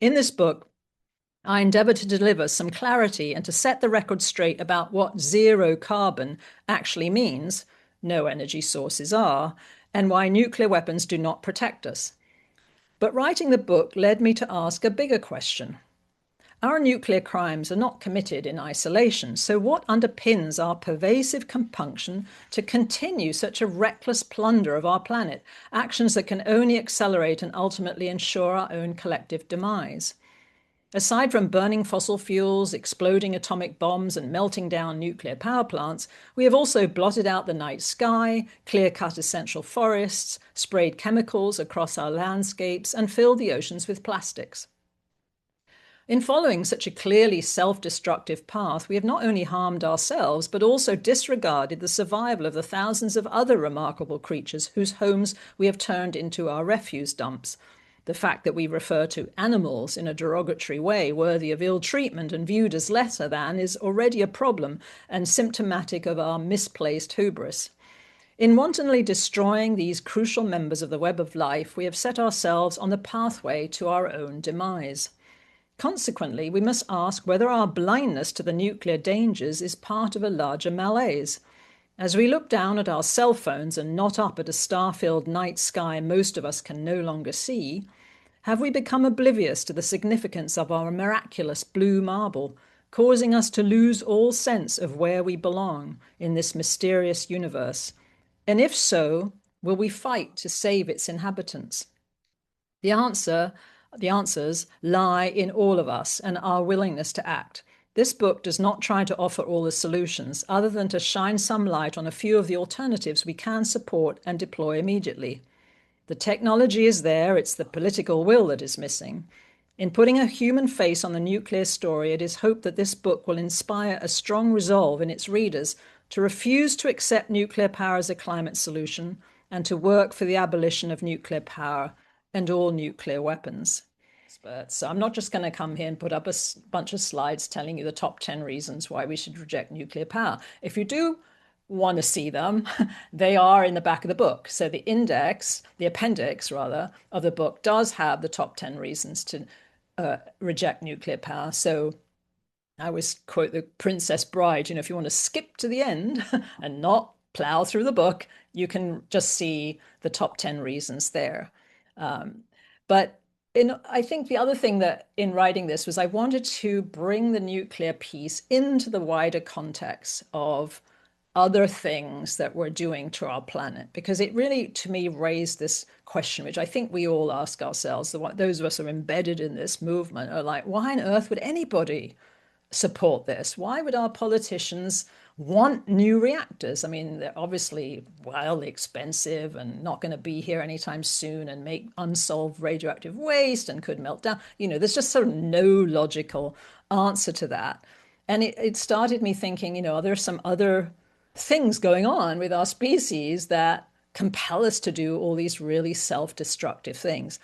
In this book, I endeavor to deliver some clarity and to set the record straight about what zero carbon actually means, no energy sources are, and why nuclear weapons do not protect us. But writing the book led me to ask a bigger question. Our nuclear crimes are not committed in isolation, so what underpins our pervasive compunction to continue such a reckless plunder of our planet, actions that can only accelerate and ultimately ensure our own collective demise? Aside from burning fossil fuels, exploding atomic bombs, and melting down nuclear power plants, we have also blotted out the night sky, clear-cut essential forests, sprayed chemicals across our landscapes, and filled the oceans with plastics. In following such a clearly self-destructive path, we have not only harmed ourselves, but also disregarded the survival of the thousands of other remarkable creatures whose homes we have turned into our refuse dumps. The fact that we refer to animals in a derogatory way, worthy of ill treatment and viewed as lesser than, is already a problem and symptomatic of our misplaced hubris. In wantonly destroying these crucial members of the web of life, we have set ourselves on the pathway to our own demise. Consequently, we must ask whether our blindness to the nuclear dangers is part of a larger malaise. As we look down at our cell phones and not up at a star-filled night sky most of us can no longer see, have we become oblivious to the significance of our miraculous blue marble, causing us to lose all sense of where we belong in this mysterious universe? And if so, will we fight to save its inhabitants? The answers lie in all of us and our willingness to act. This book does not try to offer all the solutions, other than to shine some light on a few of the alternatives we can support and deploy immediately. The technology is there, it's the political will that is missing. In putting a human face on the nuclear story, it is hoped that this book will inspire a strong resolve in its readers to refuse to accept nuclear power as a climate solution and to work for the abolition of nuclear power and all nuclear weapons. So I'm not just going to come here and put up a bunch of slides telling you the top 10 reasons why we should reject nuclear power. If you do want to see them, they are in the back of the book. So the appendix rather, of the book does have the top 10 reasons to reject nuclear power. So I always quote the Princess Bride, if you want to skip to the end and not plow through the book, you can just see the top 10 reasons there. But I think the other thing that in writing this was I wanted to bring the nuclear piece into the wider context of other things that we're doing to our planet, because it really, to me, raised this question, which I think we all ask ourselves, those of us who are embedded in this movement are like, why on earth would anybody support this? Why would our politicians want new reactors? I mean, they're obviously wildly expensive and not going to be here anytime soon and make unsolved radioactive waste and could melt down. There's just sort of no logical answer to that. And it started me thinking, are there some other things going on with our species that compel us to do all these really self-destructive things?